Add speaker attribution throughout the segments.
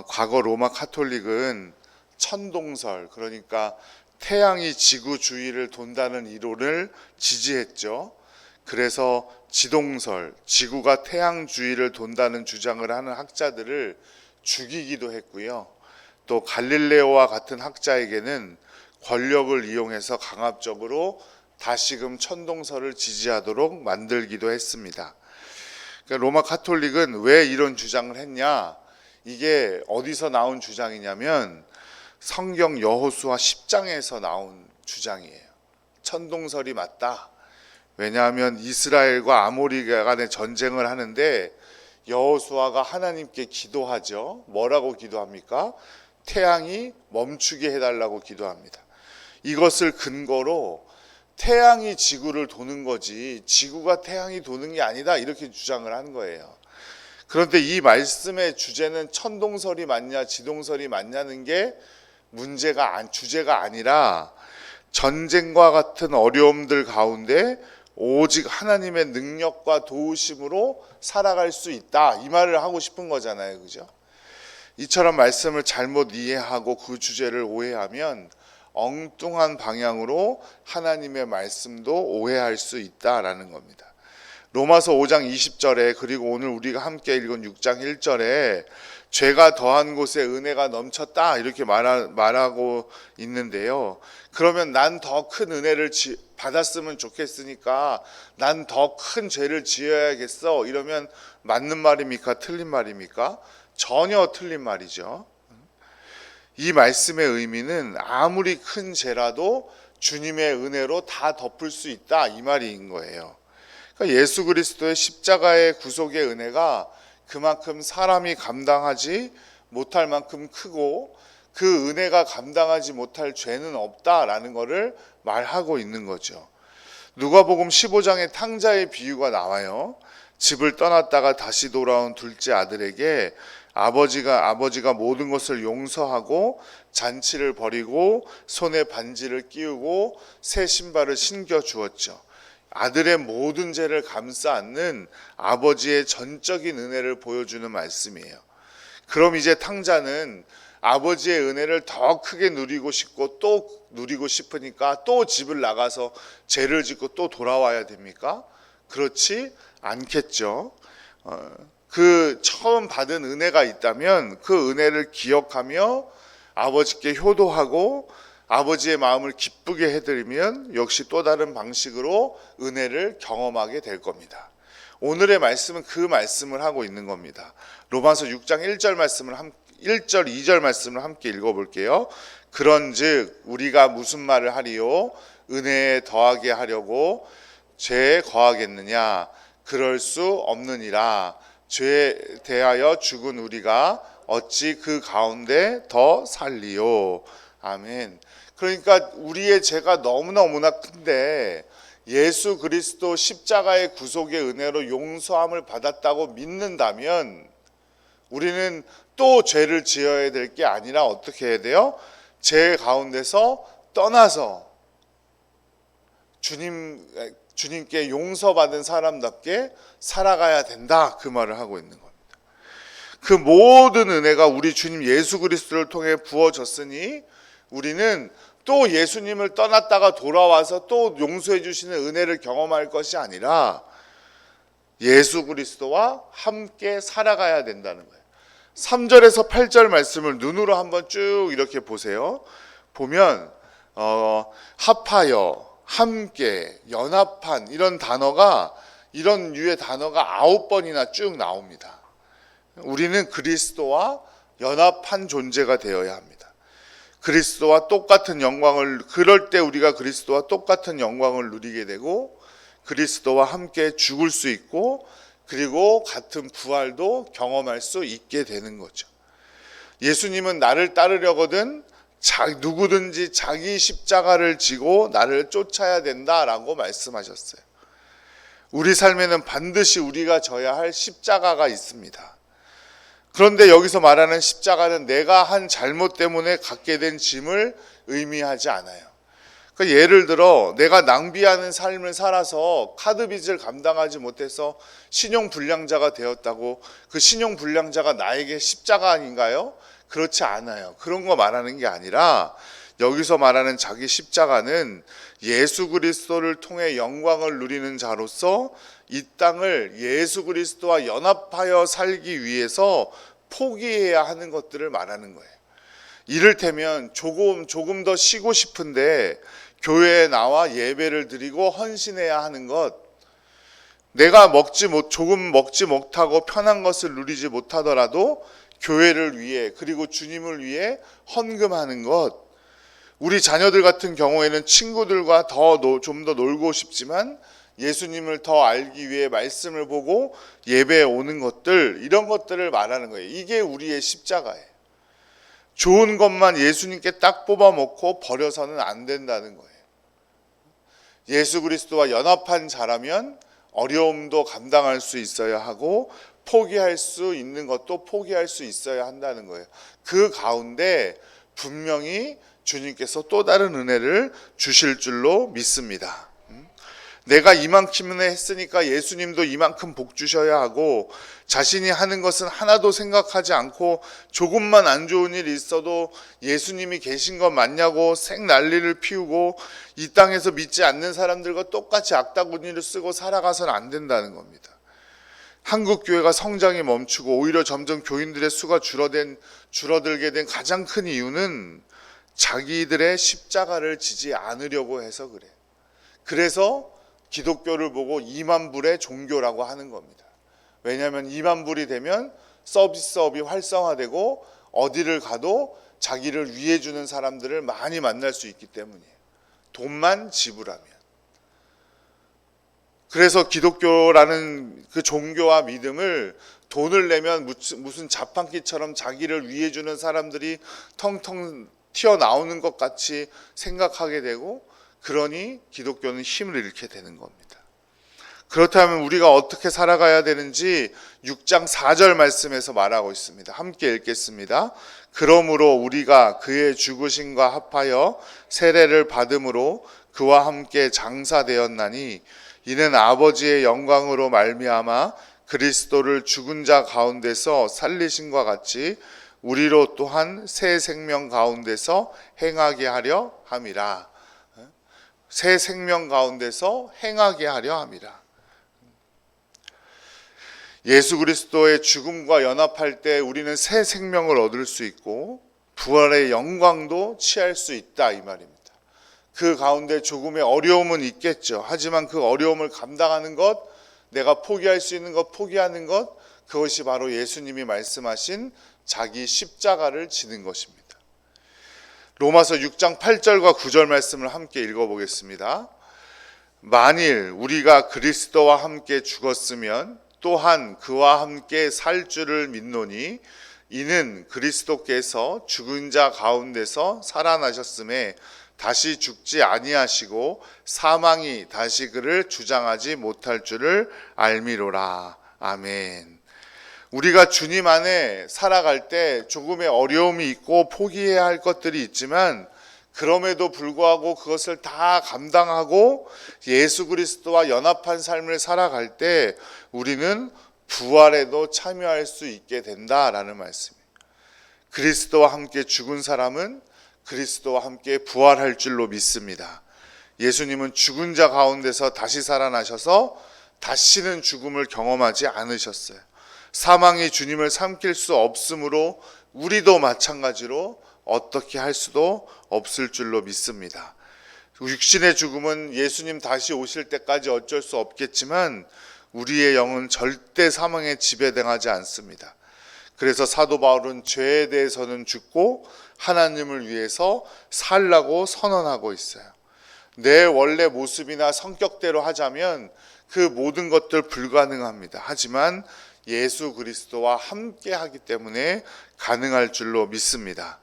Speaker 1: 과거 로마 카톨릭은 천동설, 그러니까 태양이 지구 주위를 돈다는 이론을 지지했죠. 그래서 지동설, 지구가 태양 주위를 돈다는 주장을 하는 학자들을 죽이기도 했고요. 또 갈릴레오와 같은 학자에게는 권력을 이용해서 강압적으로 다시금 천동설을 지지하도록 만들기도 했습니다. 그러니까 로마 카톨릭은 왜 이런 주장을 했냐? 이게 어디서 나온 주장이냐면 성경 여호수아 10장에서 나온 주장이에요. 천동설이 맞다. 왜냐하면 이스라엘과 아모리 간의 전쟁을 하는데 여호수아가 하나님께 기도하죠. 뭐라고 기도합니까? 태양이 멈추게 해달라고 기도합니다. 이것을 근거로 태양이 지구를 도는 거지 지구가 태양이 도는 게 아니다, 이렇게 주장을 한 거예요. 그런데 이 말씀의 주제는 천동설이 맞냐 지동설이 맞냐는 게 주제가 아니라 전쟁과 같은 어려움들 가운데 오직 하나님의 능력과 도우심으로 살아갈 수 있다, 이 말을 하고 싶은 거잖아요. 그죠? 이처럼 말씀을 잘못 이해하고 그 주제를 오해하면 엉뚱한 방향으로 하나님의 말씀도 오해할 수 있다라는 겁니다. 로마서 5장 20절에 그리고 오늘 우리가 함께 읽은 6장 1절에 죄가 더한 곳에 은혜가 넘쳤다, 이렇게 말하고 있는데요. 그러면 난 더 큰 은혜를 받았으면 좋겠으니까 난 더 큰 죄를 지어야겠어, 이러면 맞는 말입니까? 틀린 말입니까? 전혀 틀린 말이죠. 이 말씀의 의미는 아무리 큰 죄라도 주님의 은혜로 다 덮을 수 있다, 이 말인 거예요. 그러니까 예수 그리스도의 십자가의 구속의 은혜가 그만큼 사람이 감당하지 못할 만큼 크고 그 은혜가 감당하지 못할 죄는 없다라는 것을 말하고 있는 거죠. 누가복음 15장에 탕자의 비유가 나와요. 집을 떠났다가 다시 돌아온 둘째 아들에게 아버지가 모든 것을 용서하고 잔치를 벌이고 손에 반지를 끼우고 새 신발을 신겨 주었죠. 아들의 모든 죄를 감싸 안는 아버지의 전적인 은혜를 보여주는 말씀이에요. 그럼 이제 탕자는 아버지의 은혜를 더 크게 누리고 싶고 또 누리고 싶으니까 또 집을 나가서 죄를 짓고 또 돌아와야 됩니까? 그렇지 않겠죠. 그 처음 받은 은혜가 있다면 그 은혜를 기억하며 아버지께 효도하고 아버지의 마음을 기쁘게 해드리면 역시 또 다른 방식으로 은혜를 경험하게 될 겁니다. 오늘의 말씀은 그 말씀을 하고 있는 겁니다. 로마서 6장 1절 2절 말씀을 함께 읽어볼게요. 그런즉 우리가 무슨 말을 하리요? 은혜에 더하게 하려고 죄에 거하겠느냐? 그럴 수 없느니라. 죄에 대하여 죽은 우리가 어찌 그 가운데 더 살리요? 아멘. 그러니까 우리의 죄가 너무나 큰데 예수 그리스도 십자가의 구속의 은혜로 용서함을 받았다고 믿는다면 우리는 또 죄를 지어야 될 게 아니라 어떻게 해야 돼요? 죄 가운데서 떠나서 주님께 용서받은 사람답게 살아가야 된다, 그 말을 하고 있는 겁니다. 그 모든 은혜가 우리 주님 예수 그리스도를 통해 부어졌으니 우리는 또 예수님을 떠났다가 돌아와서 또 용서해 주시는 은혜를 경험할 것이 아니라 예수 그리스도와 함께 살아가야 된다는 거예요. 3절에서 8절 말씀을 눈으로 한번 쭉 이렇게 보세요. 보면 합하여, 함께, 연합한 이런 유의 단어가 9번이나 쭉 나옵니다. 우리는 그리스도와 연합한 존재가 되어야 합니다. 그리스도와 똑같은 영광을, 그럴 때 우리가 그리스도와 똑같은 영광을 누리게 되고 그리스도와 함께 죽을 수 있고 그리고 같은 부활도 경험할 수 있게 되는 거죠. 예수님은 나를 따르려거든 누구든지 자기 십자가를 지고 나를 쫓아야 된다라고 말씀하셨어요. 우리 삶에는 반드시 우리가 져야 할 십자가가 있습니다. 그런데 여기서 말하는 십자가는 내가 한 잘못 때문에 갖게 된 짐을 의미하지 않아요. 그러니까 예를 들어 내가 낭비하는 삶을 살아서 카드 빚을 감당하지 못해서 신용불량자가 되었다고 그 신용불량자가 나에게 십자가 아닌가요? 그렇지 않아요. 그런 거 말하는 게 아니라 여기서 말하는 자기 십자가는 예수 그리스도를 통해 영광을 누리는 자로서 이 땅을 예수 그리스도와 연합하여 살기 위해서 포기해야 하는 것들을 말하는 거예요. 이를테면 조금 더 쉬고 싶은데 교회에 나와 예배를 드리고 헌신해야 하는 것, 내가 조금 먹지 못하고 편한 것을 누리지 못하더라도 교회를 위해 그리고 주님을 위해 헌금하는 것, 우리 자녀들 같은 경우에는 친구들과 좀 더 놀고 싶지만 예수님을 더 알기 위해 말씀을 보고 예배에 오는 것들, 이런 것들을 말하는 거예요. 이게 우리의 십자가예요. 좋은 것만 예수님께 딱 뽑아 먹고 버려서는 안 된다는 거예요. 예수 그리스도와 연합한 자라면 어려움도 감당할 수 있어야 하고 포기할 수 있는 것도 포기할 수 있어야 한다는 거예요. 그 가운데 분명히 주님께서 또 다른 은혜를 주실 줄로 믿습니다. 내가 이만큼이나 했으니까 예수님도 이만큼 복 주셔야 하고, 자신이 하는 것은 하나도 생각하지 않고 조금만 안 좋은 일이 있어도 예수님이 계신 것 맞냐고 생난리를 피우고 이 땅에서 믿지 않는 사람들과 똑같이 악다구니를 쓰고 살아가서는 안 된다는 겁니다. 한국 교회가 성장이 멈추고 오히려 점점 교인들의 수가 줄어들게 된 가장 큰 이유는 자기들의 십자가를 지지 않으려고 해서 그래요. 그래서 기독교를 보고 2만 불의 종교라고 하는 겁니다. 왜냐하면 2만 불이 되면 서비스업이 활성화되고 어디를 가도 자기를 위해 주는 사람들을 많이 만날 수 있기 때문이에요. 돈만 지불하면. 그래서 기독교라는 그 종교와 믿음을 돈을 내면 무슨 자판기처럼 자기를 위해 주는 사람들이 텅텅 튀어나오는 것 같이 생각하게 되고, 그러니 기독교는 힘을 잃게 되는 겁니다. 그렇다면 우리가 어떻게 살아가야 되는지 6장 4절 말씀에서 말하고 있습니다. 함께 읽겠습니다. 그러므로 우리가 그의 죽으심과 합하여 세례를 받음으로 그와 함께 장사되었나니 이는 아버지의 영광으로 말미암아 그리스도를 죽은 자 가운데서 살리심과 같이 우리로 또한 새 생명 가운데서 행하게 하려 함이라. 새 생명 가운데서 행하게 하려 함이라. 예수 그리스도의 죽음과 연합할 때 우리는 새 생명을 얻을 수 있고 부활의 영광도 취할 수 있다, 이 말입니다. 그 가운데 조금의 어려움은 있겠죠. 하지만 그 어려움을 감당하는 것, 내가 포기할 수 있는 것 포기하는 것, 그것이 바로 예수님이 말씀하신 자기 십자가를 지는 것입니다. 로마서 6장 8절과 9절 말씀을 함께 읽어보겠습니다. 만일 우리가 그리스도와 함께 죽었으면 또한 그와 함께 살 줄을 믿노니 이는 그리스도께서 죽은 자 가운데서 살아나셨음에 다시 죽지 아니하시고 사망이 다시 그를 주장하지 못할 줄을 알미로라. 아멘. 우리가 주님 안에 살아갈 때 조금의 어려움이 있고 포기해야 할 것들이 있지만 그럼에도 불구하고 그것을 다 감당하고 예수 그리스도와 연합한 삶을 살아갈 때 우리는 부활에도 참여할 수 있게 된다라는 말씀이에요. 그리스도와 함께 죽은 사람은 그리스도와 함께 부활할 줄로 믿습니다. 예수님은 죽은 자 가운데서 다시 살아나셔서 다시는 죽음을 경험하지 않으셨어요. 사망이 주님을 삼킬 수 없으므로 우리도 마찬가지로 어떻게 할 수도 없을 줄로 믿습니다. 육신의 죽음은 예수님 다시 오실 때까지 어쩔 수 없겠지만 우리의 영은 절대 사망에 지배당하지 않습니다. 그래서 사도 바울은 죄에 대해서는 죽고 하나님을 위해서 살라고 선언하고 있어요. 내 원래 모습이나 성격대로 하자면 그 모든 것들 불가능합니다. 하지만 예수 그리스도와 함께 하기 때문에 가능할 줄로 믿습니다.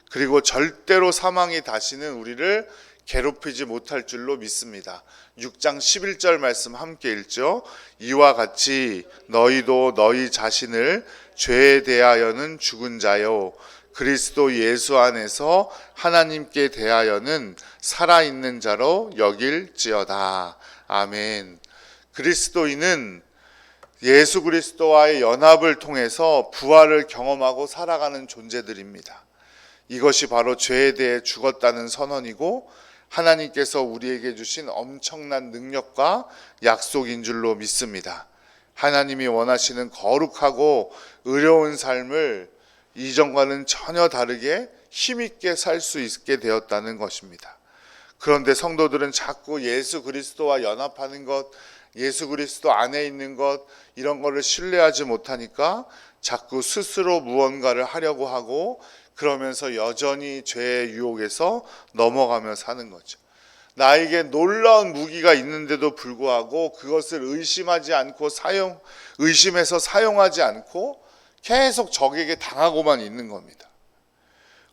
Speaker 1: 그리고 절대로 사망이 다시는 우리를 괴롭히지 못할 줄로 믿습니다. 6장 11절 말씀 함께 읽죠. 이와 같이 너희도 너희 자신을 죄에 대하여는 죽은 자요 그리스도 예수 안에서 하나님께 대하여는 살아있는 자로 여길지어다. 아멘. 그리스도인은 예수 그리스도와의 연합을 통해서 부활을 경험하고 살아가는 존재들입니다. 이것이 바로 죄에 대해 죽었다는 선언이고 하나님께서 우리에게 주신 엄청난 능력과 약속인 줄로 믿습니다. 하나님이 원하시는 거룩하고 의로운 삶을 이전과는 전혀 다르게 힘있게 살 수 있게 되었다는 것입니다. 그런데 성도들은 자꾸 예수 그리스도와 연합하는 것, 예수 그리스도 안에 있는 것, 이런 거를 신뢰하지 못하니까 자꾸 스스로 무언가를 하려고 하고 그러면서 여전히 죄의 유혹에서 넘어가며 사는 거죠. 나에게 놀라운 무기가 있는데도 불구하고 그것을 의심하지 않고 의심해서 사용하지 않고 계속 적에게 당하고만 있는 겁니다.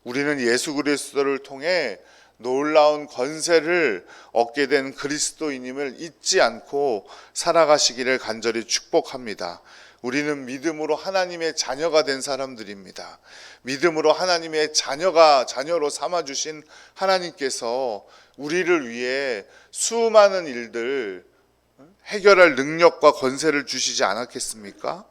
Speaker 1: 우리는 예수 그리스도를 통해 놀라운 권세를 얻게 된 그리스도인임을 잊지 않고 살아가시기를 간절히 축복합니다. 우리는 믿음으로 하나님의 자녀가 된 사람들입니다. 믿음으로 하나님의 자녀로 삼아주신 하나님께서 우리를 위해 수많은 일들 해결할 능력과 권세를 주시지 않았겠습니까?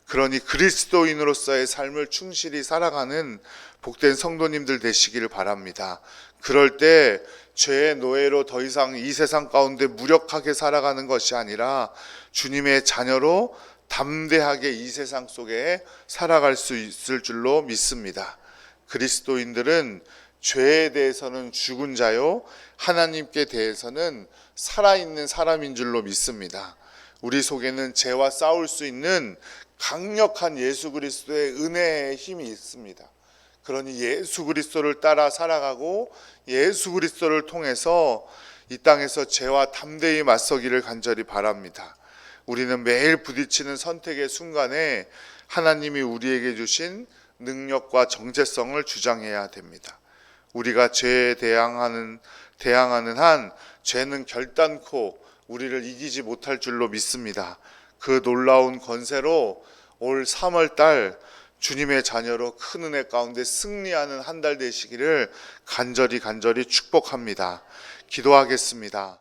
Speaker 1: 그러니 그리스도인으로서의 삶을 충실히 살아가는 복된 성도님들 되시기를 바랍니다. 그럴 때 죄의 노예로 더 이상 이 세상 가운데 무력하게 살아가는 것이 아니라 주님의 자녀로 담대하게 이 세상 속에 살아갈 수 있을 줄로 믿습니다. 그리스도인들은 죄에 대해서는 죽은 자요, 하나님께 대해서는 살아있는 사람인 줄로 믿습니다. 우리 속에는 죄와 싸울 수 있는 강력한 예수 그리스도의 은혜의 힘이 있습니다. 그러니 예수 그리스도를 따라 살아가고 예수 그리스도를 통해서 이 땅에서 죄와 담대히 맞서기를 간절히 바랍니다. 우리는 매일 부딪히는 선택의 순간에 하나님이 우리에게 주신 능력과 정체성을 주장해야 됩니다. 우리가 죄에 대항하는 한 죄는 결단코 우리를 이기지 못할 줄로 믿습니다. 그 놀라운 권세로 올 3월 달 주님의 자녀로 큰 은혜 가운데 승리하는 한 달 되시기를 간절히 축복합니다. 기도하겠습니다.